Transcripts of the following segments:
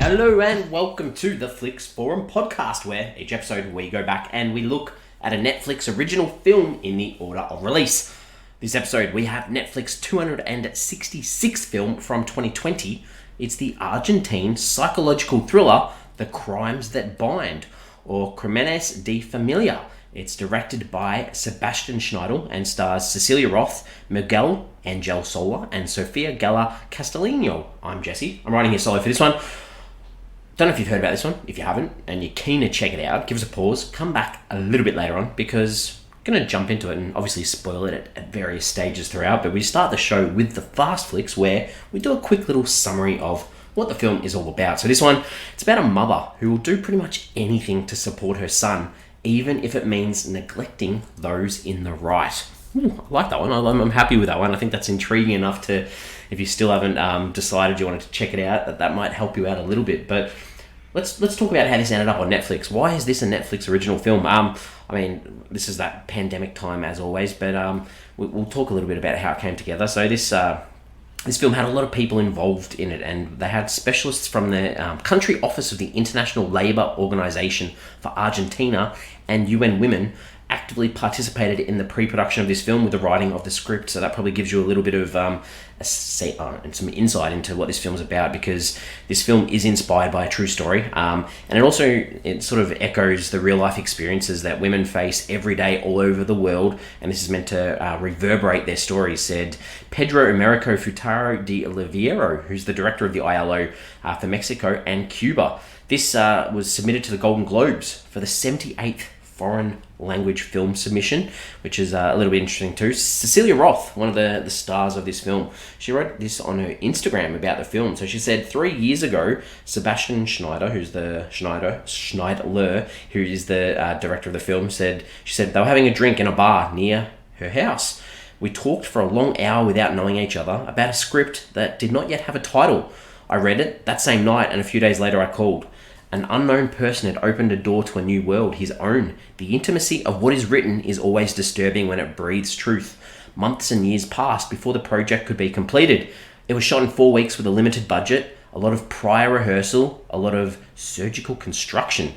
Hello and welcome to the Flix Forum podcast, where each episode we go back and we look at a Netflix original film in the order of release. This episode we have Netflix 266th film from 2020. It's the Argentine psychological thriller The Crimes That Bind, or Crimenes de familia. It's directed by Sebastian Schindel and stars Cecilia Roth, Miguel, Sola, and Sofia, Gala, Castiglione. I'm Jesse. I'm writing here solo for this one. Don't know if you've heard about this one. If you haven't, and you're keen to check it out, give us a pause. Come back a little bit later on, because I'm going to jump into it and obviously spoil it at various stages throughout. But we start the show with the Fast Flicks, where we do a quick little summary of what the film is all about. So this one, it's about a mother who will do pretty much anything to support her son, even if it means neglecting those in the right. Ooh, I like that one. I'm happy with that one. I think that's intriguing enough to, if you still haven't decided you wanted to check it out, that might help you out a little bit. But let's talk about how this ended up on Netflix. Why is this a Netflix original film? I mean, this is that pandemic time as always, but we'll talk a little bit about how it came together. So this film had a lot of people involved in it, and they had specialists from the country office of the International Labour Organization for Argentina and UN Women actively participated in the pre-production of this film with the writing of the script. So that probably gives you a little bit of some insight into what this film's about, because this film is inspired by a true story, and it sort of echoes the real life experiences that women face every day all over the world, and this is meant to reverberate their stories, said Pedro Americo Futaro de Oliveira, who's the director of the ILO for Mexico and Cuba. This was submitted to the Golden Globes for the 78th foreign language film submission, which is a little bit interesting too. Cecilia Roth, one of the stars of this film, she wrote this on her Instagram about the film. So she said 3 years ago, Sebastian Schindel, who is the director of the film, she said they were having a drink in a bar near her house. We talked for a long hour without knowing each other about a script that did not yet have a title. I read it that same night, and a few days later I called. An unknown person had opened a door to a new world, his own. The intimacy of what is written is always disturbing when it breathes truth. Months and years passed before the project could be completed. It was shot in 4 weeks with a limited budget, a lot of prior rehearsal, a lot of surgical construction.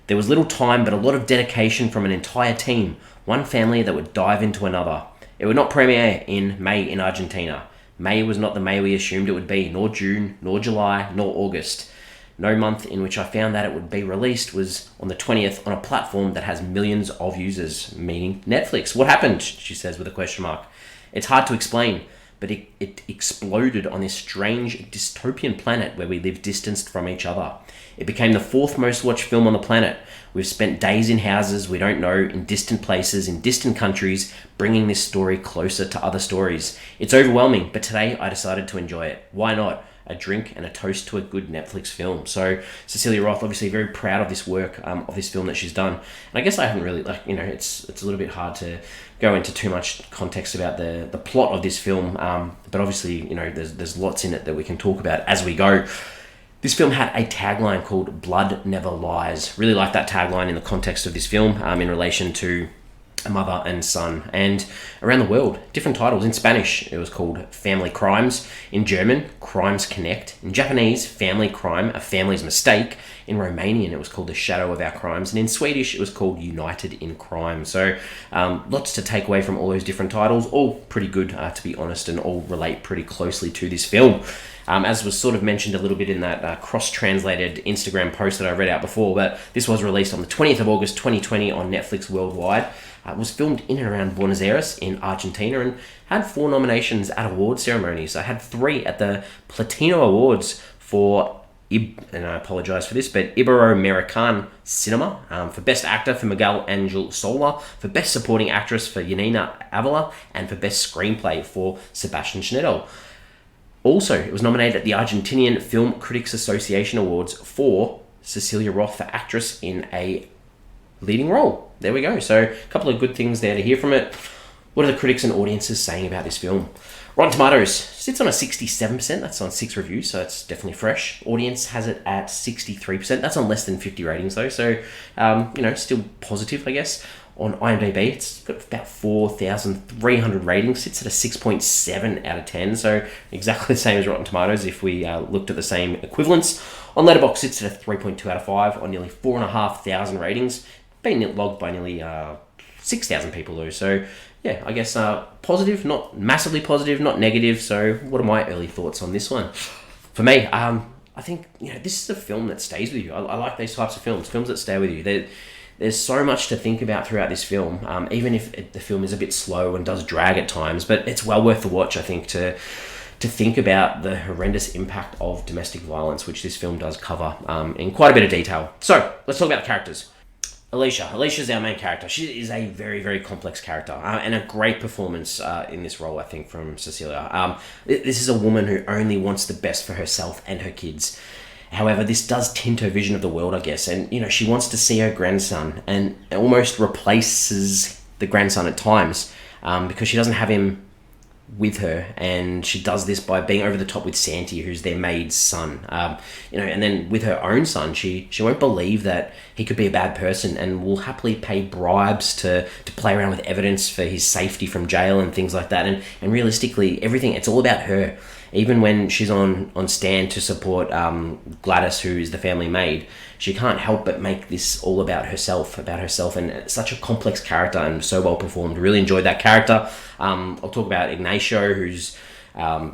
There was little time, but a lot of dedication from an entire team, one family that would dive into another. It would not premiere in May in Argentina. May was not the May we assumed it would be, nor June, nor July, nor August. No month in which I found that it would be released was on the 20th on a platform that has millions of users, meaning Netflix. What happened? She says with a question mark. It's hard to explain, but it exploded on this strange dystopian planet where we live distanced from each other. It became the 4th most watched film on the planet. We've spent days in houses we don't know, in distant places, in distant countries, bringing this story closer to other stories. It's overwhelming, but today I decided to enjoy it. Why not? A drink and a toast to a good Netflix film. So Cecilia Roth, obviously very proud of this work, of this film that she's done. And I guess I haven't really, it's a little bit hard to go into too much context about the plot of this film. But obviously, there's lots in it that we can talk about as we go. This film had a tagline called Blood Never Lies. Really like that tagline in the context of this film, in relation to a mother and son. And around the world, different titles. In Spanish, it was called Family Crimes. In German, Crimes Connect. In Japanese, Family Crime, A Family's Mistake. In Romanian, it was called The Shadow of Our Crimes. And in Swedish, it was called United in Crime. So lots to take away from all those different titles. All pretty good, to be honest, and all relate pretty closely to this film. As was sort of mentioned a little bit in that cross-translated Instagram post that I read out before, but this was released on the 20th of August 2020 on Netflix worldwide. It was filmed in and around Buenos Aires in Argentina and had 4 nominations at award ceremonies. I had 3 at the Platino Awards for, and I apologize for this, but Ibero-American Cinema, for Best Actor for Miguel Sola, for Best Supporting Actress for Yanina Avila, and for Best Screenplay for Sebastian Schindel. Also, it was nominated at the Argentinian Film Critics Association Awards for Cecilia Roth for Actress in a Leading Role. There we go. So a couple of good things there to hear from it. What are the critics and audiences saying about this film? Rotten Tomatoes sits on a 67%. That's on 6 reviews, so it's definitely fresh. Audience has it at 63%. That's on less than 50 ratings though, so still positive, I guess. on IMDb. It's got about 4,300 ratings. Sits at a 6.7 out of 10. So exactly the same as Rotten Tomatoes if we looked at the same equivalents. On Letterboxd, sits at a 3.2 out of 5 on nearly 4,500 ratings. Been logged by nearly 6,000 people though. So yeah, I guess positive, not massively positive, not negative. So what are my early thoughts on this one? For me, I think this is a film that stays with you. I like these types of films that stay with you. There's so much to think about throughout this film, even if the film is a bit slow and does drag at times, but it's well worth the watch, I think, to think about the horrendous impact of domestic violence, which this film does cover in quite a bit of detail. So, let's talk about the characters. Alicia's our main character. She is a very, very complex character and a great performance in this role, I think, from Cecilia. This is a woman who only wants the best for herself and her kids. However, this does tint her vision of the world, I guess, and she wants to see her grandson and almost replaces the grandson at times because she doesn't have him with her, and she does this by being over the top with Santi, who's their maid's son. And then with her own son, she won't believe that he could be a bad person and will happily pay bribes to play around with evidence for his safety from jail and things like that. And realistically, everything, it's all about her. Even when she's on stand to support Gladys, who is the family maid, she can't help but make this all about herself, and it's such a complex character and so well performed. Really enjoyed that character. I'll talk about Ignacio, who's a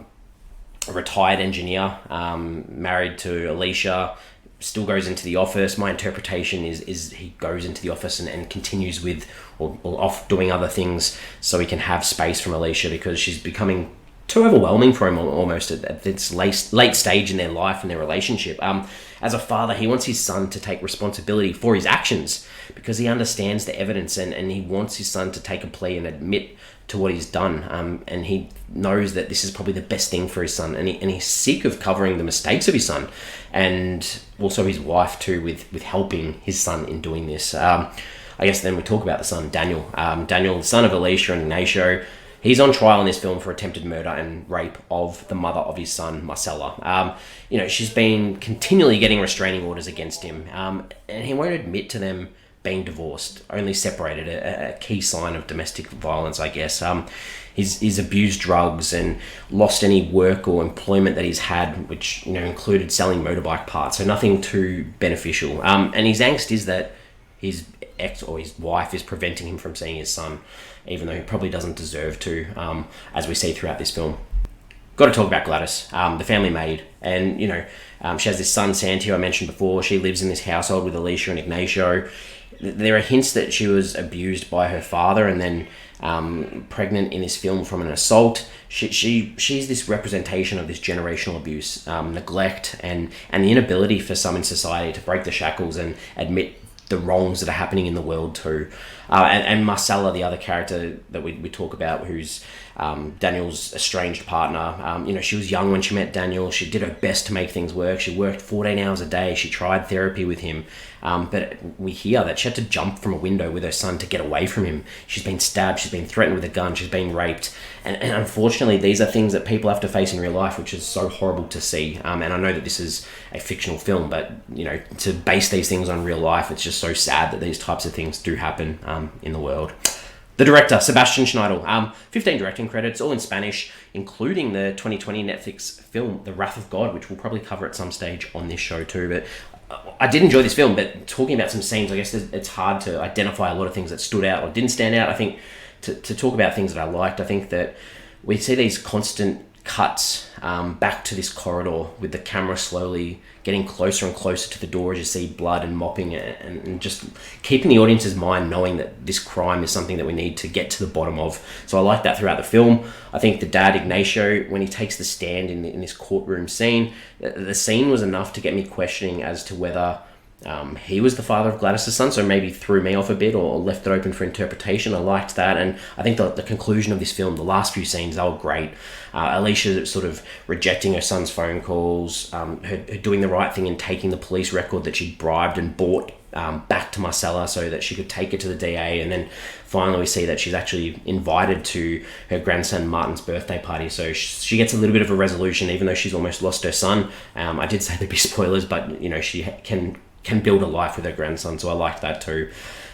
retired engineer, married to Alicia, still goes into the office. My interpretation is he goes into the office and continues with or off doing other things so he can have space from Alicia because she's becoming too overwhelming for him almost at this late stage in their life and their relationship. As a father, he wants his son to take responsibility for his actions because he understands the evidence and he wants his son to take a plea and admit to what he's done. And he knows that this is probably the best thing for his son, and he's sick of covering the mistakes of his son and also his wife too with helping his son in doing this. I guess then we talk about the son, Daniel. Daniel, the son of Alicia and Ignacio. He's on trial in this film for attempted murder and rape of the mother of his son, Marcella. She's been continually getting restraining orders against him, and he won't admit to them being divorced, only separated, a key sign of domestic violence, I guess. He's abused drugs and lost any work or employment that he's had, which included selling motorbike parts, so nothing too beneficial. And his angst is that his ex or his wife is preventing him from seeing his son, even though he probably doesn't deserve to, as we see throughout this film. Got to talk about Gladys, the family maid. And, she has this son, Santi, who I mentioned before. She lives in this household with Alicia and Ignacio. There are hints that she was abused by her father and then pregnant in this film from an assault. She's this representation of this generational abuse, neglect, and the inability for some in society to break the shackles and admit the wrongs that are happening in the world too. And Marcella, the other character that we talk about, who's Daniel's estranged partner. She was young when she met Daniel. She did her best to make things work. She worked 14 hours a day. She tried therapy with him. But we hear that she had to jump from a window with her son to get away from him. She's been stabbed. She's been threatened with a gun. She's been raped. And unfortunately, these are things that people have to face in real life, which is so horrible to see. And I know that this is a fictional film, but, to base these things on real life, it's just so sad that these types of things do happen in the world. The director, Sebastian Schindel, 15 directing credits, all in Spanish, including the 2020 Netflix film, The Wrath of God, which we'll probably cover at some stage on this show too. But I did enjoy this film, but talking about some scenes, I guess it's hard to identify a lot of things that stood out or didn't stand out. I think to talk about things that I liked, I think that we see these constant cuts back to this corridor with the camera slowly getting closer and closer to the door as you see blood and mopping it, and just keeping the audience's mind knowing that this crime is something that we need to get to the bottom of. So I like that throughout the film. I think the dad, Ignacio, when he takes the stand in this courtroom scene, the scene was enough to get me questioning as to whether he was the father of Gladys' son, so maybe threw me off a bit or left it open for interpretation. I liked that, and I think the conclusion of this film, the last few scenes, they were great. Alicia sort of rejecting her son's phone calls, her doing the right thing and taking the police record that she bribed and bought back to Marcella so that she could take it to the DA, and then finally we see that she's actually invited to her grandson Martin's birthday party, so she gets a little bit of a resolution even though she's almost lost her son. I did say there'd be spoilers, but she can build a life with her grandson, so I liked that too.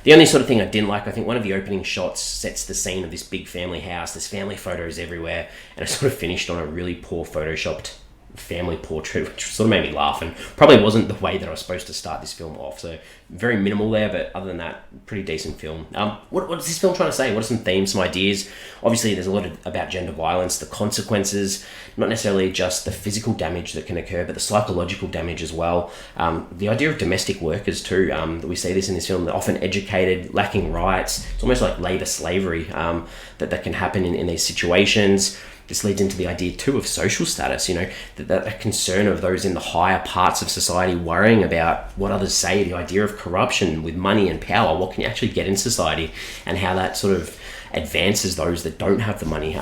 The only sort of thing I didn't like, I think one of the opening shots sets the scene of this big family house. There's family photos everywhere, and it sort of finished on a really poor photoshopped family portrait, which sort of made me laugh, and probably wasn't the way that I was supposed to start this film off. So very minimal there, but other than that, pretty decent film. What is this film trying to say? What are some themes, some ideas? Obviously, there's a lot about gender violence, the consequences, not necessarily just the physical damage that can occur, but the psychological damage as well. The idea of domestic workers too, we see this in this film, they're often educated, lacking rights. It's almost like labour slavery that can happen in these situations. This leads into the idea too of social status, that concern of those in the higher parts of society worrying about what others say, the idea of corruption with money and power, what can you actually get in society, and how that sort of advances those that don't have the money.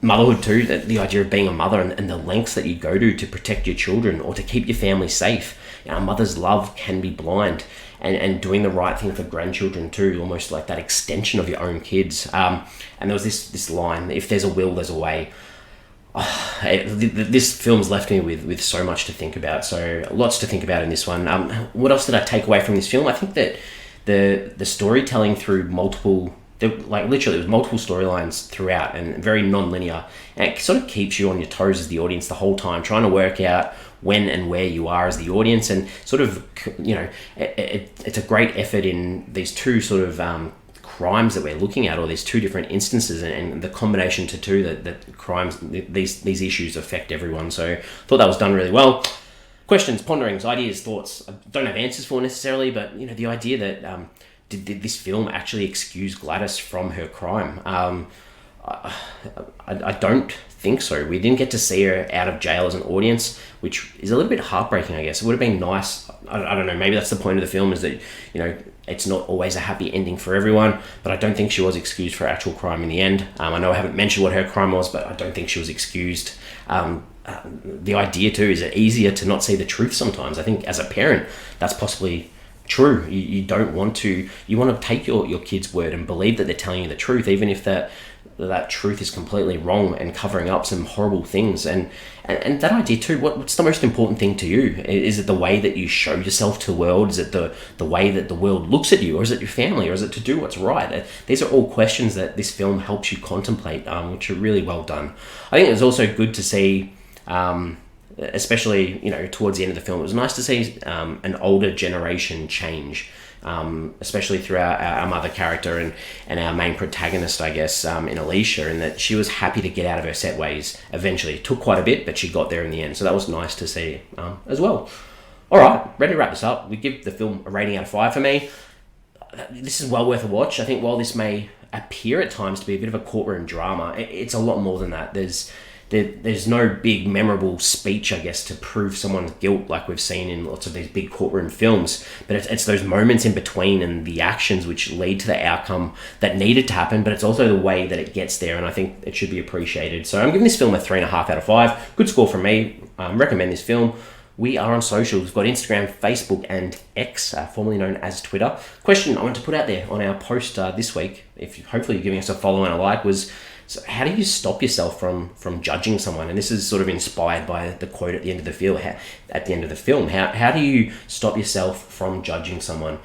Motherhood too, the idea of being a mother and the lengths that you go to protect your children or to keep your family safe. A mother's love can be blind. And doing the right thing for grandchildren too, almost like that extension of your own kids. And there was this line, if there's a will, there's a way. This film's left me with so much to think about. So lots to think about in this one. What else did I take away from this film? I think that the storytelling through multiple storylines throughout and very non-linear, and it sort of keeps you on your toes as the audience the whole time, trying to work out when and where you are as the audience, and sort of, it's a great effort in these two sort of crimes that we're looking at, or these two different instances, and the combination to two that crimes, these issues affect everyone. So I thought that was done really well. Questions, ponderings, ideas, thoughts. I don't have answers for necessarily, but the idea that did this film actually excuse Gladys from her crime? I don't think so. We didn't get to see her out of jail as an audience, which is a little bit heartbreaking, I guess. It would have been nice. I don't know, maybe that's the point of the film, is that, it's not always a happy ending for everyone, but I don't think she was excused for actual crime in the end. I know I haven't mentioned what her crime was, but I don't think she was excused. The idea too, is it easier to not see the truth sometimes? I think as a parent, that's possibly true. You don't want to, you want to take your kid's word and believe that they're telling you the truth, even if that truth is completely wrong and covering up some horrible things. And that idea too, what's the most important thing to you? Is it the way that you show yourself to the world? Is it the way that the world looks at you? Or is it your family? Or is it to do what's right? These are all questions that this film helps you contemplate, which are really well done. I think it was also good to see, especially towards the end of the film, it was nice to see an older generation change, especially through our mother character and our main protagonist, I guess, in Alicia, and that she was happy to get out of her set ways eventually. It took quite a bit, but she got there in the end, so that was nice to see as well. Alright, ready to wrap this up. We give the film a rating out of 5 for me. This is well worth a watch. I think while this may appear at times to be a bit of a courtroom drama, it's a lot more than that. There's no big memorable speech, I guess, to prove someone's guilt like we've seen in lots of these big courtroom films, but it's those moments in between and the actions which lead to the outcome that needed to happen, but it's also the way that it gets there, and I think it should be appreciated. So I'm giving this film a 3.5 out of 5. Good score from me. Recommend this film. We are on social. We've got Instagram, Facebook, and X, formerly known as Twitter. Question I want to put out there on our post this week, hopefully you're giving us a follow and a like, was, so how do you stop yourself from judging someone? And this is sort of inspired by the quote at the end of the film. How do you stop yourself from judging someone?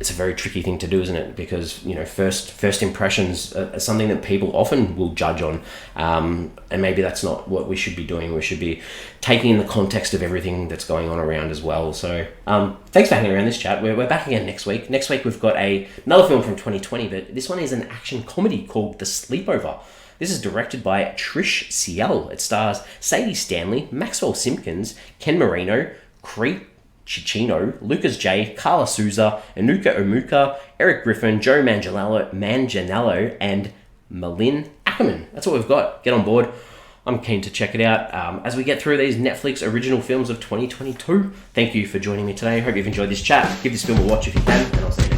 It's a very tricky thing to do, isn't it? Because first impressions are something that people often will judge on, and maybe that's not what we should be doing. We should be taking in the context of everything that's going on around as well. So thanks for hanging around this chat. We're back again next week. Next week we've got another film from 2020, but this one is an action comedy called The Sleepover. This is directed by Trish Ciel. It stars Sadie Stanley, Maxwell Simpkins, Ken Marino, Crete Cicchino, Lucas J, Carla Souza, Anuka Omuka, Eric Griffin, Joe Manganiello, and Malin Ackerman. That's what we've got. Get on board. I'm keen to check it out as we get through these Netflix original films of 2022. Thank you for joining me today. Hope you've enjoyed this chat. Give this film a watch if you can, and I'll see you next time.